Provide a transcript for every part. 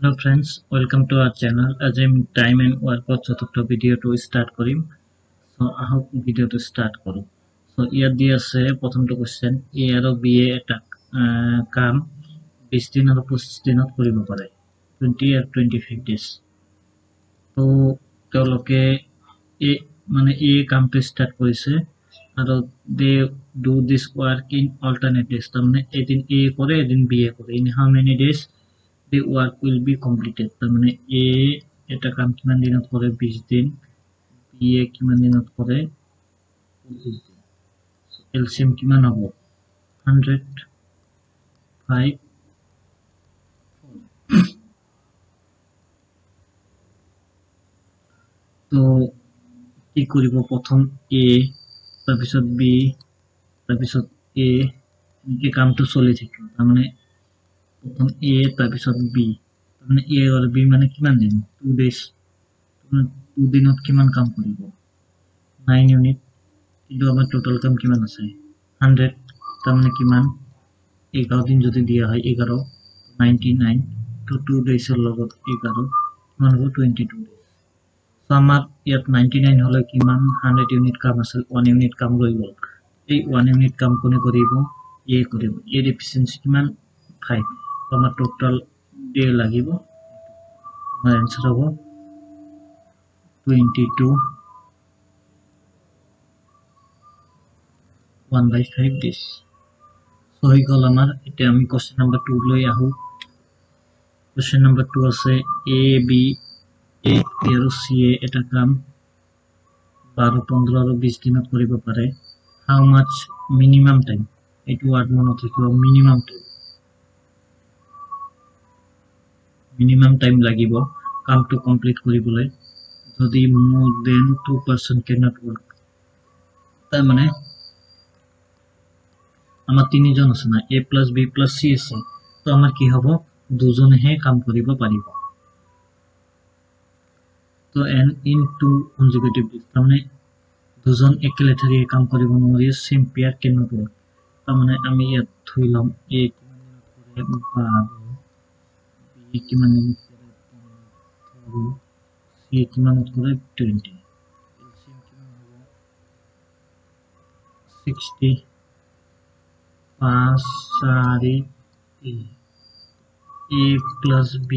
Hello friends, welcome to our channel. As I'm time and work চতুর্থ video to start Karim. So আহক video to start করো। So ইয়াত দি আছে প্ৰথমটো question A আৰু B এটা কাম 20 দিন আৰু 25 দিনত কৰিব পাৰে 20 আৰু 25 days। তো তেওঁলোকে A কামটো স্টাৰ্ট কৰিছে আৰু they do this work in alternate days। তাৰমানে এদিন A কৰে এদিন B কৰে। In how many days the work will be completed? তাৰমানে A এটা কাম কিমান দিনত কৰে 20 দিন, B কিমান দিনত কৰে 25 দিন। So LCM কিমান হ'ব 100 5 তো কি কৰিব প্ৰথম A তাৰপিছত B তাৰপিছত A এই কামটো চলি থাকিব। তাৰমানে প্ৰথম A তাৰপিছত B তাৰমানে A আৰু B মানে কিমান দিন 2 days। 2 দিনত কিমান কাম কৰিব 9 ইউনিট, কিন্তু আমাৰ টোটাল কাম কিমান আছে 100। তাৰমানে কিমান 11 দিন যদি দিয়া হয় 11 99 তো 2 ডেজৰ লগত 11 কিমান হ'ব 22 ডেজ। সো আমাৰ ইয়াত 99 হলে কিমান 100 ইউনিট কাম আছে 1 ইউনিট কাম ৰৈ গ'ল। এই 1 ইউনিট কাম কোনে কৰিব A কৰিব। এর এফিসিয়েন্সি কিমান 5। আমার টোটাল ডে লাগিব। আমার आंसर হ'ব 22 1/5 days। সো হৈ গ'ল আমাৰ। এতিয়া আমি কোশ্চেন নাম্বাৰ 2 লৈ আহো। কোশ্চেন নাম্বাৰ 2 আছে A B আৰু C এটা কাম 12 15 আৰু 20 দিনত কৰিব পাৰে। হাউ মাচ মিনিমাম টাইম, এইটো ওয়াৰ্ড মনত ৰাখিব মিনিমাম টাইম। মিনিমাম টাইম লাগিব কামটো কমপ্লিট কৰিবলৈ যদি more than 2% cannot work। তার মানে আমার তিনজন আছে না A plus B plus C আছে, তো আমার কি হব দুজনেহে কাম কৰিব পাৰিব। তো and in 2 consecutive days তাৰ মানে দুজন একেলেঠাৰি কাম কৰিব নোৱাৰি same pair cannot work। তাৰ মানে আমি ইয়াত থইলাম A কিমান দিনত কৰে 12 B কিমান দিনত কৰে 15 C কিমানত কৰে 20। LCM কিমান হ'ব 60 5 4 3 A plus B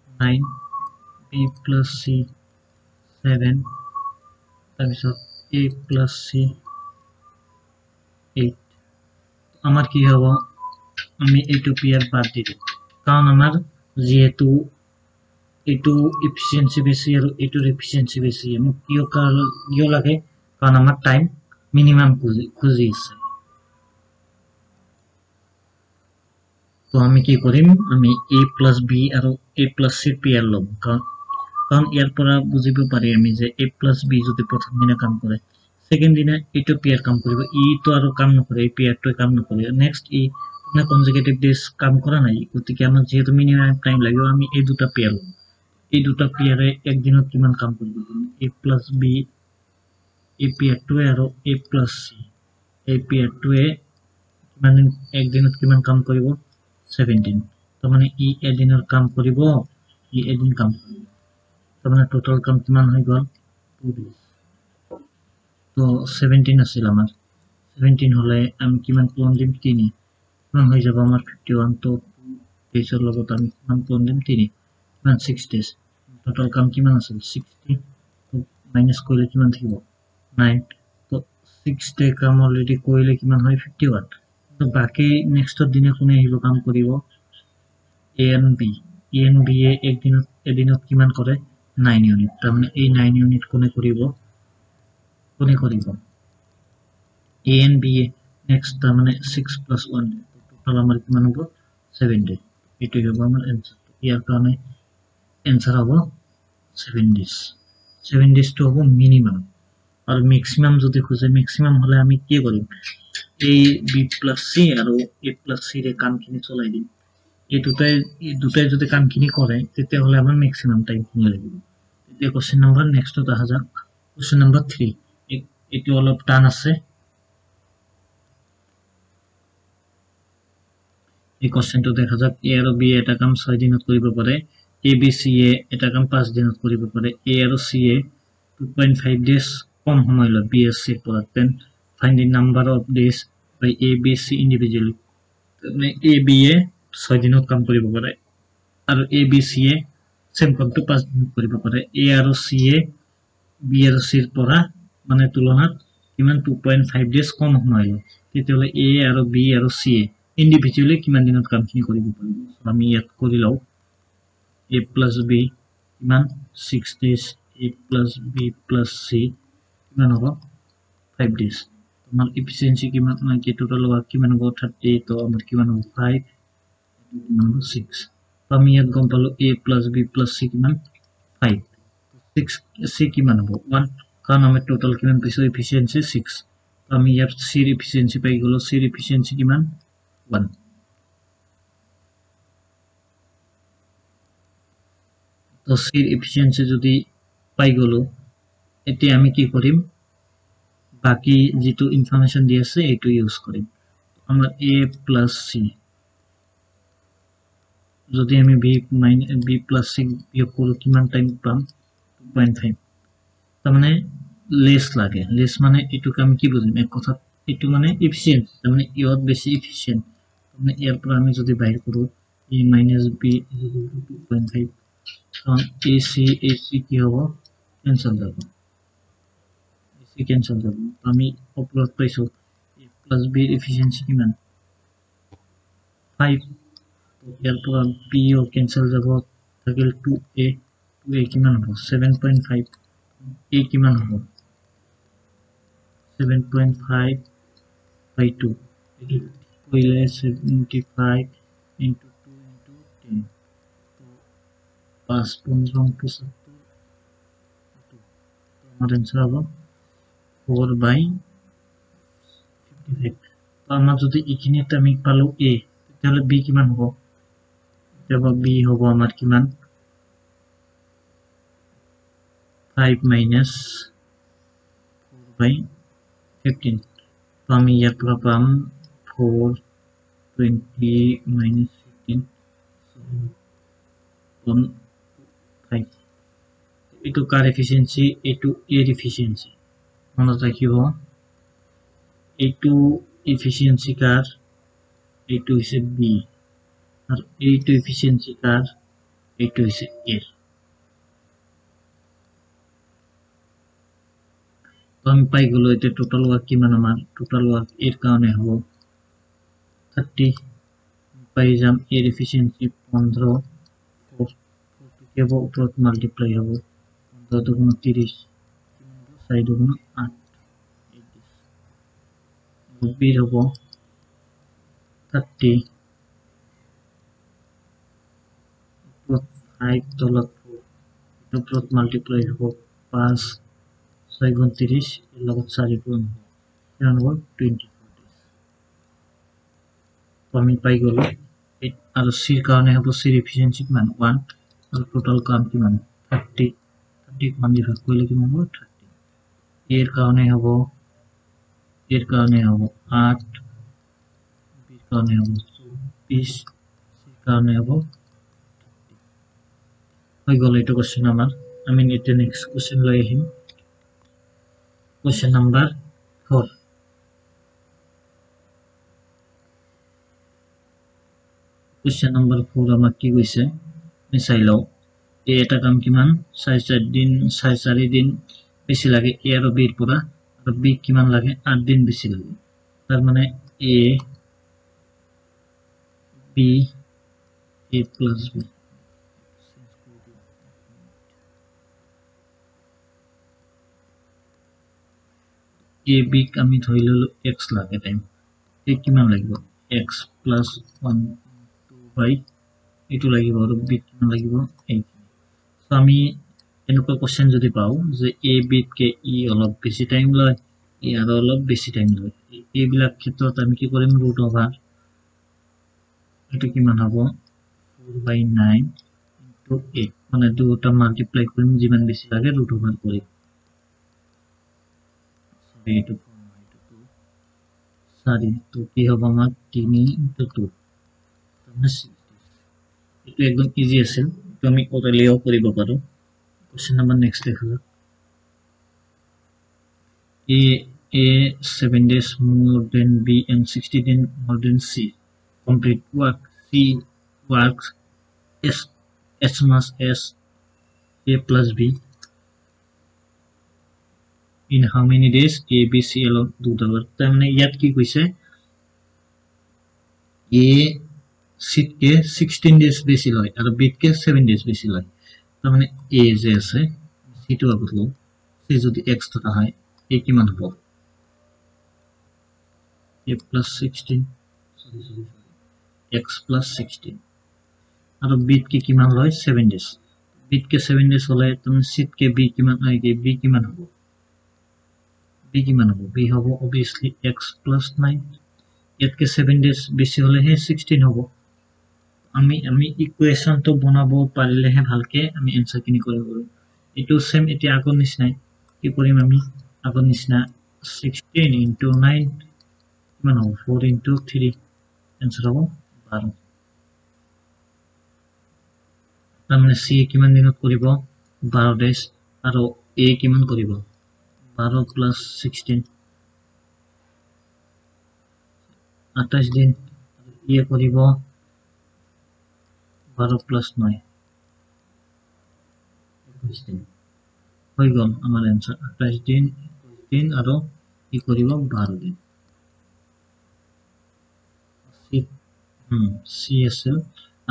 9 B plus C 7 তাৰপিছত A plus C 8। আমার কি হব আমি এইটো পেয়ার বাদ দি দিম, কারণ আমার যেহেতু এইটো এফিসিয়েন্সি বেশি আর এইটোর এফিসিয়েন্সি বেশি মোক কিয় লাগে কারণ আমার টাইম মিনিমাম খুঁজি আছে। তো আমি কি করিম আমি A plus B আর A plus C পেয়ার লম, কারণ ইয়ার পৰা বুঝিব পাৰি আমি যে A plus B যদি প্ৰথম দিনে কাম কৰে সেকেন্ড দিনে এইটো পেয়াৰ কাম কৰিব। ই তো আৰু কাম নকৰে, এই পেয়াৰটোৱে কাম নকৰে। নেক্সট ই না কনজিকিউটিভ ডেজ কাম কৰা নাই, গতিকে আমার যেহেতু মিনিমাম টাইম লাগিব আমি এই দুটা পেয়ার লম। এই দুটা পেয়ারে একদিনত কিমান কাম কৰিব A plus B এই পেয়াৰটোৱে আৰু A plus C এই পেয়াৰটোৱে কিমান একদিনত কিমান কাম কৰিব 17। তাৰ মানে ই এদিনৰ কাম কৰিব ই এদিন কাম কৰিব, তার মানে টোটাল কাম কিমান হৈ গ'ল 2 days। তো 17 আছিল আমার 17 হলে আমি কিমান পূরণ দিম 3 কিমান হৈ যাব আমার 51। তো 2 ডেজৰ লগত আমি কিমান পূরণ দিম 3 কিমান 6 days। টোটাল কাম কিমান আছিল 60 তো মাইনাস কৰিলে কিমান থাকিব 9। তো 6 ডে কাম অলৰেডি কৰিলে কিমান হয় 51। তো বাকি নেক্সটৰ দিনে কোনে আহিব কাম কৰিব A and B। A and B এদিনত কিমান কৰে 9 ইউনিট। তাৰ মানে এই 9 ইউনিট কোনে কৰিব A and B নেক্সট তার মানে 6 plus 1 টোটাল আমার কিমান হ'ব 7 ডে। এটাই হবে আমার অ্যান্সার। ইয়ার কারণে অ্যান্সার হবে 7 days। 7 days তো হবে মিনিমাম। আর ম্যাক্সিমাম যদি খুঁজে ম্যাক্সিমাম হলে আমি কি কৰিম A B plus C আৰু A plus C ৰে কামখিনি চলাই দিম। এই দুটাই যদি কামখিনি কৰে তেতিয়াহ'লে আমাৰ ম্যাক্সিমাম টাইমখিনি লাগিব। এতিয়া কোশ্চেন নাম্বার নেক্সটত আহা যাক। কোশ্চেন নাম্বার 3 এইটো অলপ টান আছে। এই কোশ্চেনটো দেখা যাক এ আৰু বি এটা কাম 6 দিনত কৰিব পাৰে এ বি সি এ এটা কাম 5 দিনত কৰিব পাৰে এ আৰু সি এ 2.5 days কম সময় লয় বি এছ সি পৰা then find the number of days by A B C individually মানে এ বি এ 6 দিনত কাম কৰিব পাৰে আৰু এ বি সি এ সেম কামটো 5 দিনত কৰিব পাৰে এ আৰু সি এ বি আৰু সিৰ পৰা মানে তুলনাত কিমান 2.5 days কম সময় লয় তেতিয়াহ'লে এ আৰু বি আৰু সি এ ইন্ডিভিজুৱেলি কিমান দিনত কামখিনি কৰিব পাৰিব আমি ইয়াত কৰি লওঁ a plus b কিমান 6 days a plus b plus c কিমান হ'ব 5 days আমাৰ efficiency কিমান কি total work কিমান হ'ব 30 তো আমাৰ কিমান হ'ব 5 কিমান হ'ব 6 তো আমি ইয়াত গম পালো a plus b plus c কিমান 5 6 c কিমান হ'ব 1 কাৰণ আমাৰ total কিমান পাইছো efficiency 6 তো আমি ইয়াত c ৰ efficiency পাই গলো c ৰ efficiency কিমান 1 তো c ৰ efficiency যদি পাই গলো এতিয়া আমি কি কৰিম বাকি যেটো ইনফৰমেশন দি আছে এটো ইউজ কৰিম আমাৰ a plus c যদি আমি b plus c বিয়োগ কৰো কিমান টাইম পাম 2.5 তাৰ মানে লেস লাগে লেস মানে এটো কাম কি বুজিম এক কথা এটো মানে এফিশিয়েন্ট তাৰ মানে ইয়ত বেছি এফিশিয়েন্ট মানে ইয়াৰ পৰা আমি যদি বাইৰ কৰো a minus b 2.5 কারণ ac কি হ'ব ক্যান্সেল যাব ac ক্যান্সেল যাব আমি অপলোড পাইছো a plus b এফিশিয়েন্সি কিমান 5 ইয়াৰ পৰা b ও ক্যান্সেল যাব থাকিল 2a কিমান হ'ব 7.5 a কিমান হ'ব 7.5 by 2 এটো কইলে 75 into 2 into 10 তো 5 15 75 তো আমার आंसर হবে 4 by 55 তো আমরা যদি এখানেতে আমি পালো a তাহলে b কিমান হবে তবে b হবে আমার কিমান 5 minus 4 by 15 তো আমি ইয়ার পুরো পাম 4 20 minus 15 so 5 এটু কার এফিশিয়েন্সি এটু এর এফিশিয়েন্সি মনে রাখিব এটু এফিশিয়েন্সি কার এটু হইছে বি আর এইটু এফিশিয়েন্সি কার এটু হইছে এর তো আমি পাই গেল এতে টোটাল ওয়ার্ক কিমান আমার টোটাল ওয়ার্ক এর কারণে হবে 30 পাই যাম এর এফিশিয়েন্সি 15 4 কে উপর মাল্টিপ্লাই হবে 15 দুগুণ 30 সাইড দুগুণ 8 বির হবে 30 উপর 5 তলত 4 উপর মাল্টিপ্লাই হবে 5 6 গুণ 30 এর লগত 4 গুণ হবে 24 তো আমি পাই গেল আর সির কারণে হবে সির এফিশিয়েন্সি কিমান 1 আর টোটাল কাম কিমান 30 30 মান ডিভাইড করলে কিমান হবে 30 এর কারণে হবে 8 বির কারণে হবে 24 সির কারণে হবে হয়ে গেল এটা কোশ্চেন আমার আমি এটা নেক্সট কোশ্চেন লই আহিম কোশ্চেন নাম্বার 4 কোশ্চেন নাম্বার 4 আমাক কি কইছে আমি চাইলাও এ এটা কাম কিমান 4 দিন বেশি লাগে এ আর বি এর পুরা আর বি কিমান লাগে 8 দিন বেশি লাগে তার মানে A B A plus B A B আমি ধৰি ললো x লাগে টাইম এ কিমান লাগিব x plus 1 2 by এটো লাগিব আৰু বি কিমান লাগিব 8 সো আমি এনেকুৱা কোশ্চেন যদি পাও যে এ বি কে ই অলপ বেশি টাইম লয় ই আৰু অলপ বেশি টাইম লয় এই বিলাক ক্ষেত্ৰত আমি কি কৰিম ৰুট ওভাৰ এটো কিমান হ'ব 4 by 9 into 8 মানে দুটা মাল্টিপ্লাই কৰিম যিমান বেশি লাগে ৰুট ওভাৰ কৰিম এটো 4 তো কি হবে আমাৰ 3 into 2 এইটো একদম ইজি আছিল, তো আমি ওৰালিও কৰিব পাৰো। কোৱেশ্চন নাম্বাৰ নেক্সট দেখা যাওক। A 7 days more than B and 60 days more than C. Complete work. C works as much as A plus B. In how many days A, B, C alone do the work? তাৰমানে ইয়াত কি কৈছে, A সিতকে 16 days বেছি লয় আৰু B কে 7 days বেছি লয়। তাৰমানে A যে আছে সিটো আগত লওঁ, সি যদি x ধৰা হয় A কিমান হ'ব? A plus 16 x plus 16 আৰু B কে কিমান লয় 7 days। B কে 7 days হলে তাৰমানে সিতকে B কিমান হয়, B কিমান হ'ব? B কিমান হ'ব? B হ'ব obviously x plus 9। ইয়াতকে 7 days বেছি হলেহে 16 হ'ব। আমি ইকুৱেশ্যনটো বনাব পাৰিলেহে ভালকে আমি এনসাৰখিনি কৰিব পাৰো। এইটো সেম এতিয়া আগৰ নিচিনাই কি কৰিম, আমি আগৰ নিচিনা 16 into 9 কিমান হ'ব? 4 into 3 এনসাৰ হ'ব 12। তাৰমানে C কিমান দিনত কৰিব? 12 days আৰু A কিমান কৰিব? 12 plus 16 28 দিন। A কৰিব 12 plus 9 21 দিন। হৈ গ'ল আমাৰ এনসাৰ 28 দিন 21 দিন আৰু কি কৰিব 12 দিন। C আছিল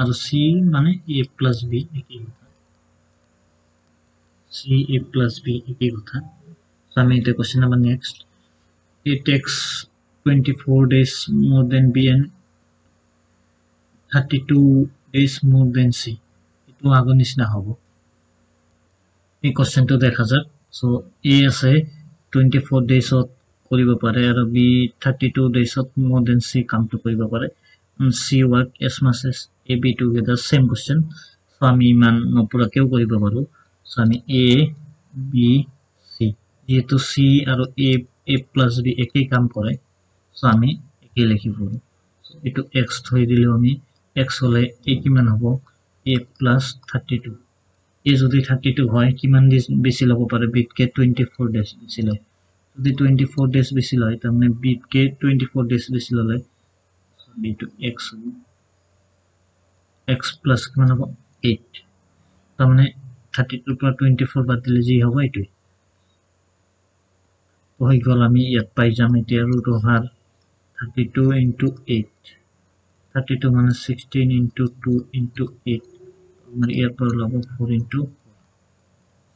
আৰু C মানে A plus B একেই কথা। C A plus B একেই কথা। So আমি এটা question number next. It takes 24 days more than B and 32 days more than C. এইটো আগৰ নিচিনা হ'ব। এই কোৱেশ্চনটো দেখা যাক। সো A আছে 24 daysত কৰিব পাৰে আৰু B 32 daysত more than C কামটো কৰিব পাৰে। C work as much as A, B together, same question. So আমি ইমান নপৰাকেও কৰিব পাৰো। So আমি A, B, C যেহেতু C আৰু A plus B একেই কাম কৰে, so আমি একেই লিখিব পাৰো। এইটো x থৈ দিলে আমি x হলে A কিমান হ'ব? A plus 32। A যদি 32 হয় কিমান বেছি ল'ব পাৰে? B কে 24 days বেছি লয়। যদি 24 days বেছি লয় তাৰমানে B কে 24 days বেছি ললে এইটো x হ'ব। x plus কিমান হ'ব? 8। তাৰমানে 32 পৰা 24 বাদ দিলে যি হ'ব এইটোৱে। হৈ গ'ল, আমি ইয়াত পাই যাম এতিয়া root over 32 into 8। 32 মানে 16 into 2 into 8। আমাৰ ইয়াৰ পৰা ল'ব 4 into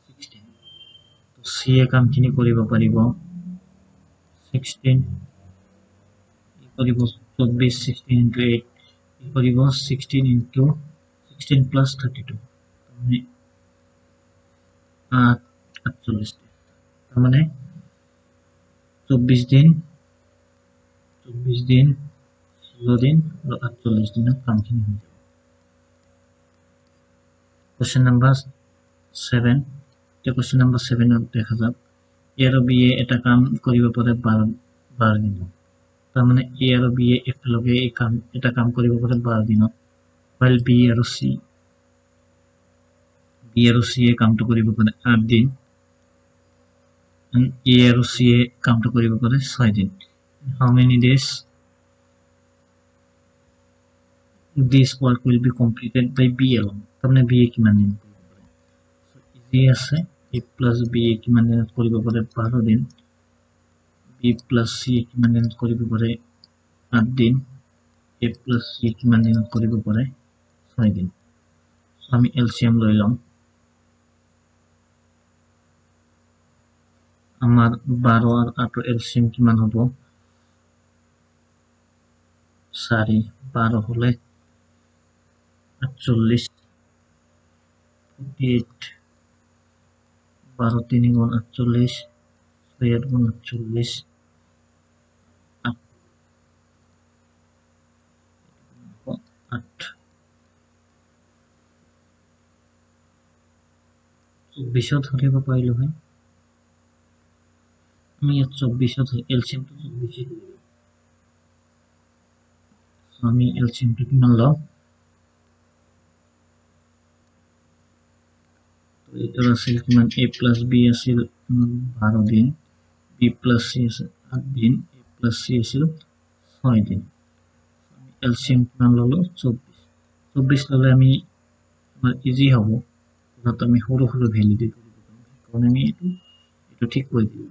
16। C এ কামখিনি কৰিব পাৰিব 16 কৰিব 24 16 into 8 কৰিব 16 into 16 plus 32 মানে 48। তাৰমানে 24 দিন 16 দিন আৰু 48 দিনত কামখিনি হৈ যাব। Question number 7। কোৱেশ্চন নাম্বাৰ 7 দেখা যাওক। A আৰু B এটা কাম কৰিব পাৰে 12 দিনত। তাৰমানে A আৰু B একেলগে এটা কাম কৰিব পাৰে 12 দিনত, while B আৰু C কামটো কৰিব পাৰে 8 দিন, and A আৰু C কামটো কৰিব পাৰে 6 দিন। How many days this work will be completed by B alone? তাৰমানে B কিমান দিন কৰিব পাৰে? ইজি আছে। A plus B কিমান দিনত কৰিব পাৰে? 12 দিন। B plus C কিমান দিনত কৰিব পাৰে? 8 দিন। A plus C কিমান দিনত কৰিব পাৰে? 6 দিন। আমি এলসিএম লৈ লম। আমাৰ 12 আৰু 8 এলসিএম কিমান হ'ব? 4। 12 হলে 48 48 12 3 গুণ 48 6 গুণ 48 8 24 ধৰিব পাৰিলো হয়। আমি ইয়াত 24 এলসিএমটো 24 আমি এলসিএমটো কিমান লওঁ? এটার আছিল কিমান a plus b আছিল 12 দিন b plus c আছিল 8 দিন a plus c আছিল 6 দিন আমি এলসিএম কিমান ললো 24 ললে আমি আমার ইজি হবো যত আমি সৰু সৰু ভ্যালু দি কৰিব পাৰিম কাৰণ আমি এটো ঠিক কৰি দিম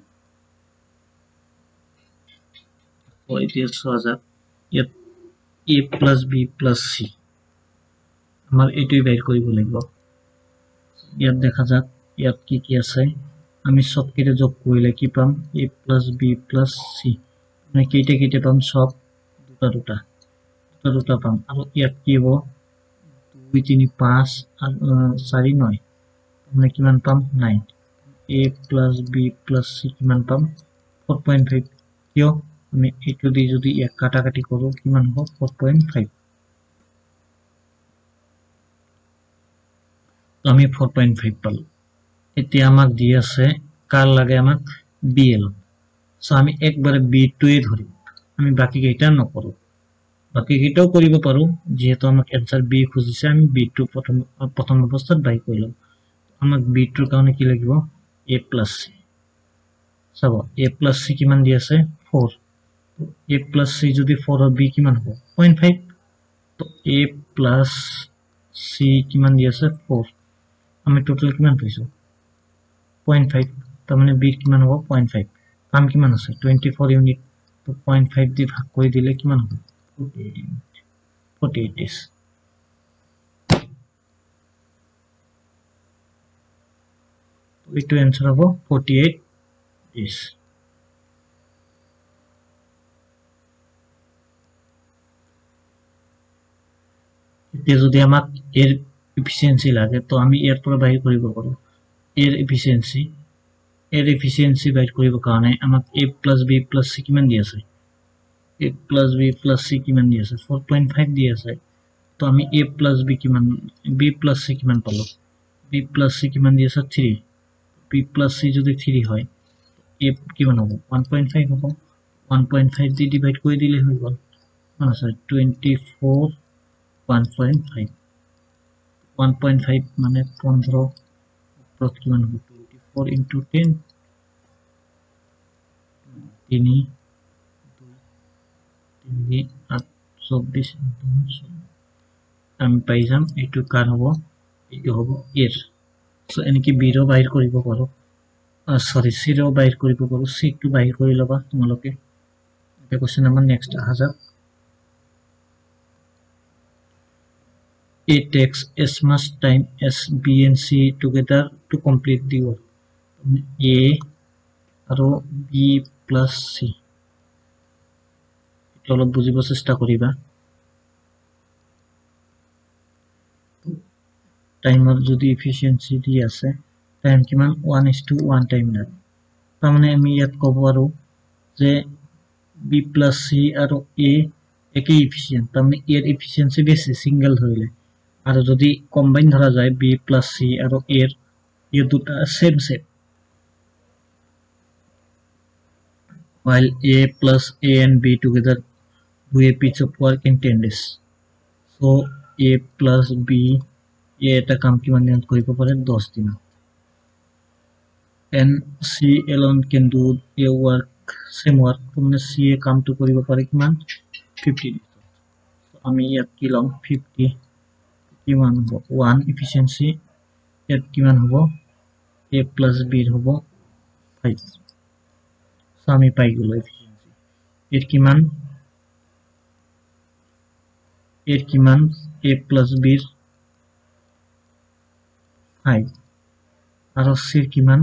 তো এতিয়া চোৱা যাক ইয়াত a plus b plus c আমাৰ এইটোই বাইৰ কৰিব লাগিব ইয়াত দেখা যাক ইয়াত কি আছে আমি সব কেইটা যোগ কৰিলে কি পাম a plus b plus c মানে কেইটা পাম সব দুটা পাম আৰু ইয়াত কি হ'ব 2 3 5 আৰু 4 9 মানে কিমান পাম 9 a plus b plus c কিমান পাম 4.5 কিয় আমি এইটো দি যদি এক কাটাকাটি কৰো কিমান হ'ব 4.5 তো আমি 4.5 পালো এতিয়া আমাক দি আছে কার লাগে আমাক bl সো আমি একবারে b2 ধরি আমি বাকি কেইটা নকৰো বাকি কেইটাও কৰিব পাৰো যেহেতু আমাক आंसर b খুজিছে আমি b2 প্ৰথম অৱস্থাত বাই কৰিলো আমাক b2 ৰ কাৰণে কি লাগিব a plus c চাব a plus c কিমান দি আছে 4 a plus c যদি 4 হয় b কিমান হ'ব 0.5 তো a plus c কিমান দি আছে 4 আমি টোটাল কিমান পাইছো 0.5 তাৰ মানে b কিমান হ'ব 0.5 কাম কিমান আছে 24 ইউনিট তো 0.5 দি ভাগ কৰি দিলে কিমান হ'ব 48 days তো এইটো आंसर হ'ব 48 days এতিয়া যদি আমাক এর এফিসিয়েন্সি লাগে তো আমি এর পৰা বাহিৰ কৰিব পাৰো এৰ এফিসিয়েন্সি বাহিৰ কৰিব কাৰণে আমাক a plus b plus c কিমান দি আছে a plus b plus c কিমান দি আছে 4.5 দি আছে তো আমি a plus b কিমান b plus c কিমান পালো b plus c কিমান দি আছে 3 b plus c যদি 3 হয় a কিমান হ'ব 1.5 হ'ব 1.5 দি ডিভাইড কৰি দিলে হৈ গল মানে 24 1.5 1.5 মানে 15 প্লট কিমান হ'ব 24 into 10 3 24 আমি পাই যাম এইটো কার হ'ব এইটো হ'ব এর সো এনেকি বিৰো বাহিৰ কৰিব পাৰো সৰি সিৰো বাহিৰ কৰিব পাৰো সি টো বাহিৰ কৰি লবা তোমালোকে এটা কোশ্চেন আমাৰ নেক্সট আহা যাক it takes as much time as b and c together to complete the work a আৰু b plus c অলপ বুজিব চেষ্টা কৰিবা টাইমৰ যদি এফিসিয়েন্সি দি আছে টাইম কিমান 1:1 টাইম লাগে তাৰ মানে আমি ইয়াত ক'ব আৰু যে b plus c আৰু a একই এফিসিয়েন্ট তাৰ মানে এৰ এফিসিয়েন্সি বেশি সিঙ্গেল ধৰিলে আৰু যদি কম্বাইন ধৰা যায় b plus c আৰু a এর এই দুটা same while a plus a and b together do a piece of work in 10 days so a plus b a এটা কাম কিমান দিনত কৰিব পাৰে 10 দিন and c alone can do a work same work মানে c এ কামটো কৰিব পাৰে কিমান 50 days আমি ইয়াত কি লম 50 কিমান হ'ব 1 এফিসিয়েন্সি ইয়াত কিমান হ'ব a plus b হ'ব 5 সো আমি পাই গলো এফিসিয়েন্সি এর কিমান a plus b 5 আৰু c কিমান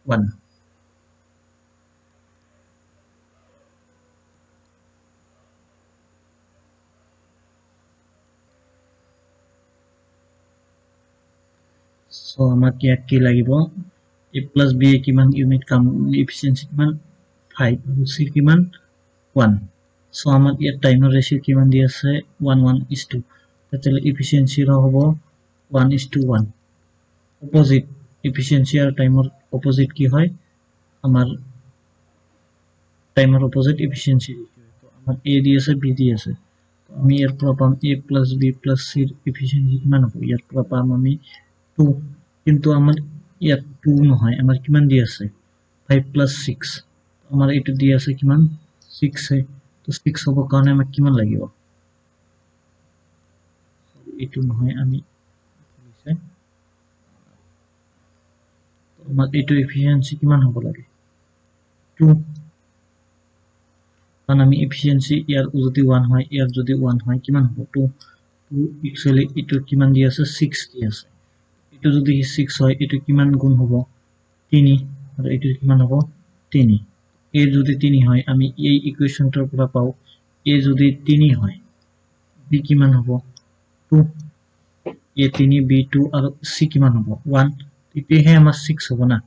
1 সো আমাক ইয়াত কি লাগিব a plus b কিমান ইউনিট কাম এফিসিয়েন্সি কিমান 5 আৰু c কিমান 1 সো আমাক ইয়াত টাইমৰ ৰেশিও কিমান দি আছে 1:1:2 তাহলে এফিসিয়েন্সি হ'ব 1:1 অপোজিট এফিসিয়েন্সি আৰু টাইমৰ অপোজিট কি হয় আমাৰ টাইমৰ অপোজিট এফিসিয়েন্সি তো আমাৰ a দি আছে b দি আছে তো আমি ইয়াৰ পৰা পাম a plus b plus c এৰ এফিসিয়েন্সি কিমান হ'ব ইয়াৰ পৰা পাম আমি 2 কিন্তু আমার ইয়াত 2 নহয় আমার কিমান দি আছে 5 plus 6 আমার এটো দি আছে কিমান 6 হে তো 6 হ'ব কাৰণে আমাক কিমান লাগিব এটো নহয় আমি লিখে তো আমাৰ এটো এফিশিয়েন্সি কিমান হ'ব লাগে 2 কাৰণ আমি এফিশিয়েন্সি ইয়াৰ যদি 1 হয় ইয়াৰ যদি 1 হয় কিমান হ'ব 2 একচুয়ালি এটো কিমান দি আছে 6 দি আছে এটো যদি 6 হয় এটো কিমান গুণ হ'ব 3 আৰু এটো কিমান হ'ব 3 a যদি 3 হয় আমি এই ইকুয়েশনটোৰ পৰা পাও a যদি 3 হয় b কিমান হ'ব 2 a 3 b 2 আৰু c কিমান হ'ব 1 তেতিয়াহে আমাৰ 6 হ'ব না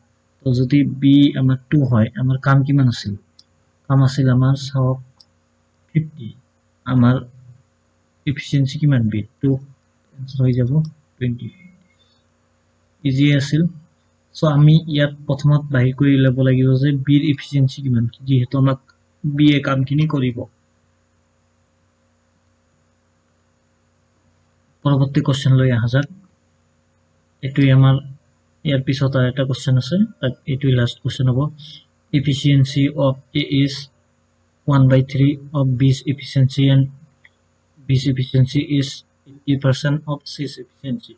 তো যদি b আমাৰ 2 হয় আমাৰ কাম কিমান আছিল কাম আছিল আমাৰ 50 আমাৰ এফিশিয়েন্সি কিমান b 2 আনসাৰ হৈ যাব 20 ইজি আছিল সো আমি ইয়াত প্ৰথমত বাহিৰ কৰি ল'ব লাগিব যে b ৰ এফিশিয়েন্সি কিমান যেহেতু আমাক b এ কামখিনি কৰিব পৰৱৰ্তী কোশ্চেন লৈ আহা যাক এটো আমাৰ ইয়াৰ পিছত এটা কোশ্চেন আছে তাক এটো লাস্ট কোশ্চেন হ'ব efficiency of a is 1/3 of b's efficiency and b's efficiency is 80% of c's efficiency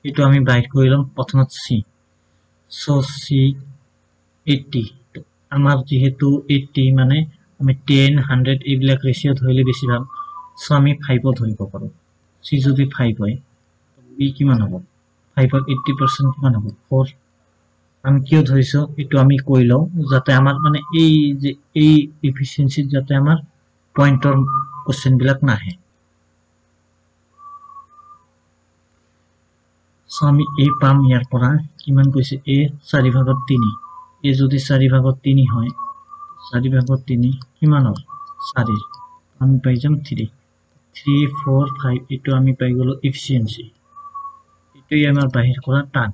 এটো আমি বাহিৰ কৰিলাম প্ৰথমত c so c 80 তো আমাৰ যেহেতু 80 মানে আমি 10 100 এইবিলাক ৰেশিও ধৰিলে বেছি ভাল সো আমি 5 ত ধৰিব পাৰো c যদি 5 হয় b কিমান হ'ব 5 ৰ 80% কিমান হ'ব 4 আমি কিয় ধৰিছো এটো আমি কৈ লও যাতে আমাৰ মানে এই যে এই এফিশিয়েন্সি যাতে আমাৰ পয়েন্টৰ কোশ্চেন বিলাক নাহে সো আমি এই পাম ইয়াৰ পৰা কিমান কৈছে a 4 ভাগত 3 a যদি 4 ভাগত 3 হয় 4 ভাগত 3 কিমান হ'ব 4 আমি পাই যাম 3 3 4 5 এটো আমি পাই গলো এফিশিয়েন্সি এটোই আমাৰ বাহিৰ কৰা টান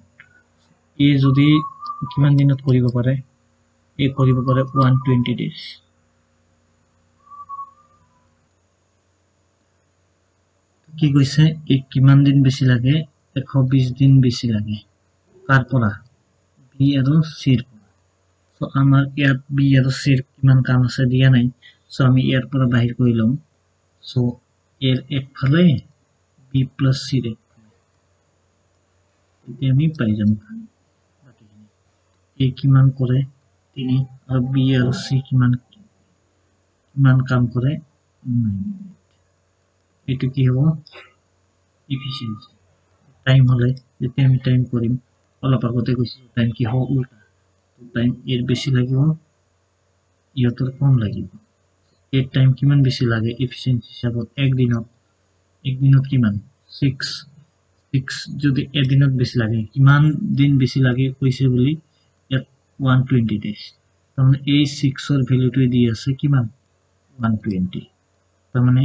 a যদি কিমান দিনত কৰিব পাৰে a কৰিব পাৰে 120 days কি কৈছে এই কিমান দিন বেছি লাগে 120 দিন বেছি লাগে কাৰ পৰা b আৰু c ৰ পৰা সো আমাৰ ইয়াত b আৰু c ৰ কিমান কাম আছে দিয়া নাই সো আমি ইয়াৰ পৰা বাহিৰ কৰি লম সো এৰ একফালে b plus c ৰ এটি আমি পাই যাম a কিমান কৰে 3 আৰু b আৰু c কিমান কাম কৰে 9 এটো কি হ'ব efficiency টাইম হলে যেতে আমি টাইম কৰিম অলপ আগতে কৈছো টাইম কি হ'ব উল্টা টাইম এৰ বেশি লাগিব ইয়তৰ কম লাগিব এর টাইম কিমান বেশি লাগে এফিশিয়েন্সি হিসাবত এক দিনত কিমান 6 যদি এদিনত বেশি লাগে কিমান দিন বেশি লাগে কৈছে বুলি ইয়াত 120 days তাৰমানে এই 6 ৰ ভ্যালুটো দি আছে কিমান 120 তাৰমানে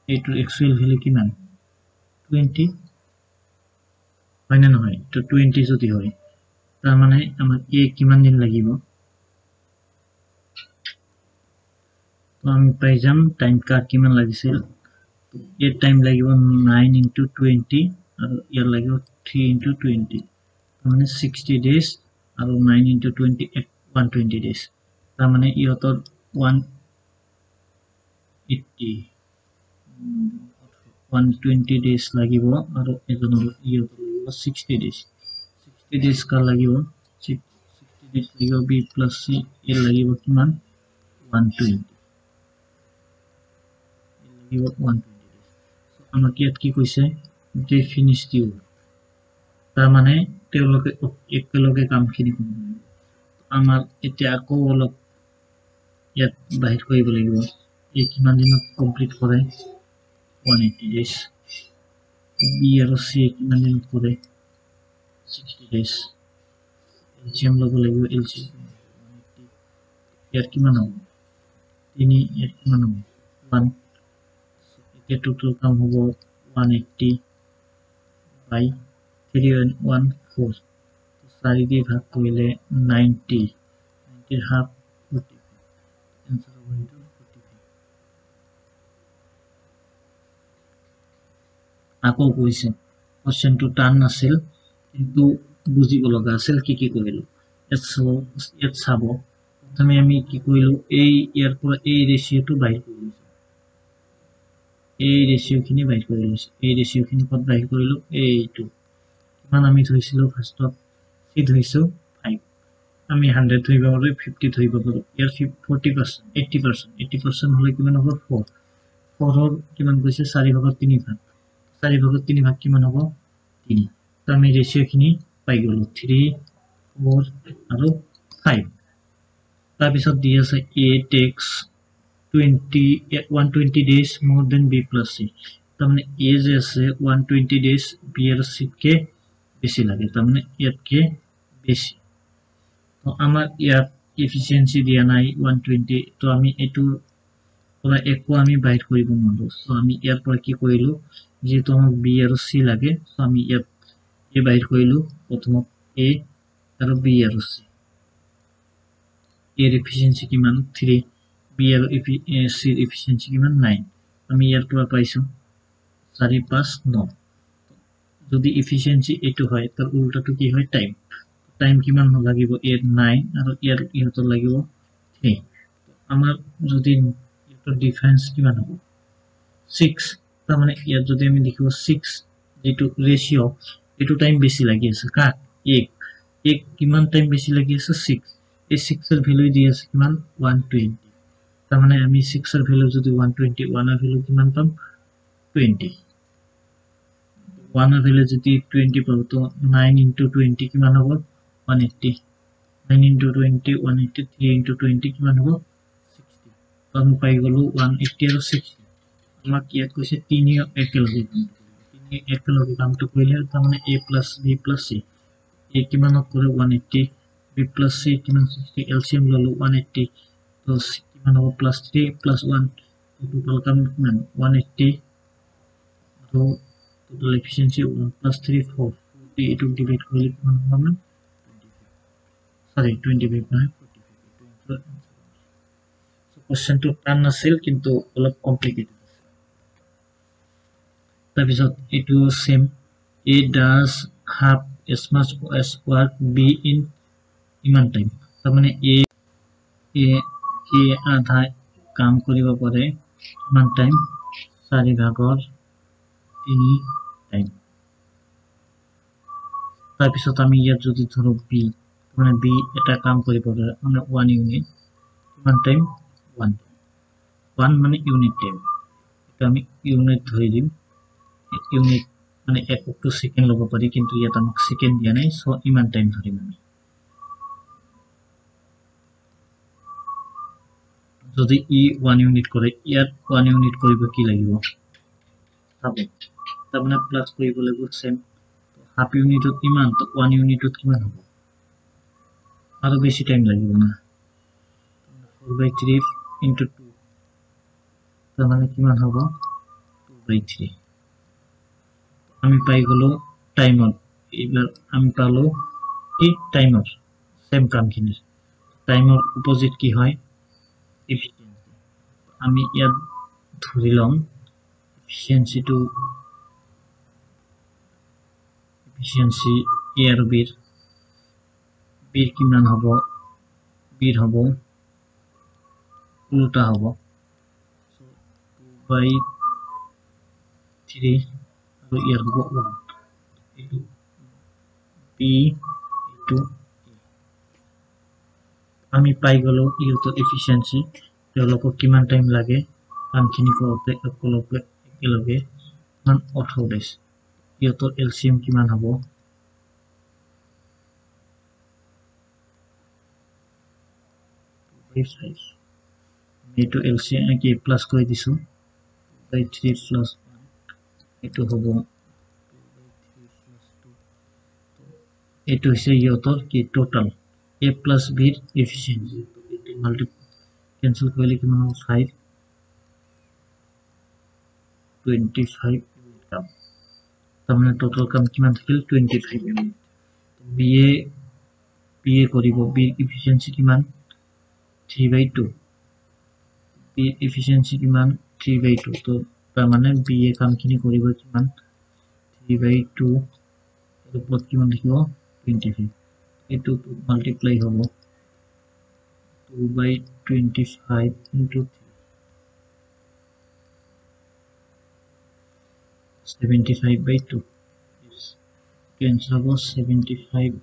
এইটোৰ একচুয়াল ভ্যালু কিমান 20 হয় না নহয় তো 20 যদি হয় তার মানে আমার a কিমান দিন লাগিব তো আমি পাই যাম টাইম কাট কিমান লাগিছিল এ টাইম লাগিব 9 into 20 আৰু ইয়াৰ লাগিব 3 into 20 মানে 60 days আৰু 9 into 20 120 days তাৰ মানে ইয়তৰ 120 days লাগিব আৰু এজনৰ ইয়তৰ লাগিব 60 days 60 days কা লাগিব 60 days লাগিব b plus c এর লাগিব কিমান 120 লাগিব 120 days আমাক ইয়াত কি কৈছে যে ফিনিশ দিও তাৰ মানে তেওঁলোকে একেলগে কামখিনি কৰিব আমাৰ এতিয়া আকৌ অলপ ইয়াত বাহিৰ কৰিব লাগিব এই কিমান দিনত কমপ্লিট কৰে 180 days b আৰু c কিমান দিনত কৰে 60 days LCM ল'ব লাগিব LCM ইয়াৰ কিমান হ'ব 3 ইয়াৰ কিমান হ'ব 1 এতিয়া টোটাল কাম হ'ব 180 by 3 and 1 4 4 দিয়ে ভাগ কৰিলে 90 90 এর হাফ 40 आंसर হবে 45 আকৌ কৈছে কোশ্চেনটো টান আছিল কিন্তু বুজিব লগা আছিল কি কৰিলো ইয়াত চাব প্ৰথমে আমি কি কৰিলো এই ইয়াৰ পৰা এই ৰেচিঅ'টো বাহিৰ কৰিলো এই ৰেচিঅ'খিনি বাহিৰ কৰি লৈছো এই ৰেচিঅ'খিনি ক'ত বাহিৰ কৰিলো এইটো কিমান আমি ধৰিছিলো ফাৰ্ষ্টত কি ধৰিছো 5 আমি 100 ধৰিব পাৰো 50 ধৰিব পাৰো ইয়াৰ 40% 80% হলে কিমান হ'ব 4 4ৰ কিমান কৈছে 4 ভাগৰ 3 ভাগ 4 ভাগৰ 3 ভাগ কিমান হ'ব 3 তো আমি ৰেচিঅ'খিনি পাই গলো 3 4 আৰু 5 তাৰ পিছত দি আছে a takes 120 days more than b plus c তাৰ মানে a যে আছে 120 days b আৰু c কে বেছি লাগে তাৰ মানে ইয়াতকে বেছি তো আমাৰ ইয়াত এফিচিয়েন্সি দিয়া নাই 120 তো আমি এটো পৰা একো আমি বাহিৰ কৰিব নোৱাৰো সো আমি ইয়াৰ পৰা কি কৰিলো যেটো আমাক b আৰু c লাগে সো আমি ইয়াত a বাহিৰ কৰিলো প্ৰথমত a আৰু b আৰু c এৰ এফিচিয়েন্সি কিমান 3 b আৰু c এৰ এফিচিয়েন্সি কিমান 9 আমি ইয়াৰ পৰা পাইছো 4 5 9 যদি এফিচিয়েন্সি এটো হয় তাৰ উল্টাটো কি হয় টাইম কিমান লাগিব এৰ 9 আৰু ইয়াৰ লাগিব 3 আমাৰ যদি এটো ডিফাৰেন্স কিমান হ'ব 6 তাৰ মানে ইয়াত যদি আমি লিখো 6 যেটো ৰেশিও এটো টাইম বেছি লাগি আছে কা এক কিমান টাইম বেছি লাগি আছে 6 এই 6 এর ভ্যালু দি আছে কিমান 120 তার মানে আমি 6 এর ভ্যালু যদি 120 1 এর ভ্যালু কিমান পাম 20 1 এর ভ্যালু যদি 20 পাবো তো 9 into 20 কিমান হবে 180 9 into 20 180 3 into 20 কিমান হবে 60 তো আমি পাই গলো 180 আর 60 আমাক ইয়াত কৈছে 3 একেলগে কামটো কৰিলে তাৰ মানে a plus b plus c a কিমানত কৰে 180 b plus c কিমান 60 LCM ললো 180 তো কিমান হ'ব plus 3 plus 1 total কাম কিমান 180 তো total efficiency 1 plus 3 4 40 এটো ডিভাইড কৰিলে কিমান হ'ব না 25 নহয় 45 সো কোশ্চেনটো টান আছিল কিন্তু অলপ কমপ্লিকেটেড তাৰ পিছত এটো same a does half as much as work b in ইমান টাইম তাৰ মানে a আধা কাম কৰিব পাৰে ইমান টাইম 4 ভাগৰ 3 টাইম তাৰ পিছত আমি ইয়াত যদি ধৰো b মানে b এটা কাম কৰিব পাৰে মানে 1 ইউনিট ইমান টাইম 1 মানে ইউনিট টাইম এটা আমি ইউনিট ধৰি দিম ইউনিট মানে একক টু সেকেন্ড লব পাৰি কিন্তু ইয়াত আমাক সেকেন্ড দিয়া নাই সো ইমান টাইম ধৰিম আমি যদি ই 1 ইউনিট কৰে ইয়াত 1 ইউনিট কৰিব কি লাগিব চাব তাৰমানে প্লাস কৰিব লাগিব সেম হাফ ইউনিটত কিমান তো 1 ইউনিটত কিমান হ'ব আৰু বেছি টাইম লাগিব না 4/3 into 2 তাৰমানে কিমান হ'ব 2/3 আমি পাই গলো টাইমত এবাৰ আমি পালো এই টাইমত সেম কামখিনি টাইমৰ অপোজিট কি হয় এফিচিয়েন্সি আমি ইয়াত ধৰি লম এফিচিয়েন্সি a আৰু b কিমান হ'ব b হ'ব উল্টা হ'ব 2/3 আৰু ইয়াৰ হ'ব 1 এটো b এটো আমি পাই গলো ইউটৰ এফিচিয়েন্সি তেওঁলোকক কিমান টাইম লাগে কামখিনি কৰোতে একেলগে 18 days ইউটৰ এলসিএম কিমান হ'ব এটো এলসিএম কি প্লাস কৰি দিছো 2/3 plus 1 এটো হ'ব 2/3 plus 2 এটো হৈছে ইউটৰ কি total a plus b efficiency এটো মাল্টিপ্লাই ক্যান্সেল কৰিলে কিমান হ'ব 5 25 কাম তাৰমানে টোটাল কাম কিমান থাকিল 25 ইউনিট ba কৰিব b এফিচিয়েন্সি কিমান 3/2 b এফিচিয়েন্সি কিমান 3/2 তো তাৰমানে b কামখিনি কৰিব কিমান 3/2 এর উপর কিমান লিখিব 25 এইটো মাল্টিপ্লাই হ'ব 2/25 into 3 75/2 cancel হ'ব 75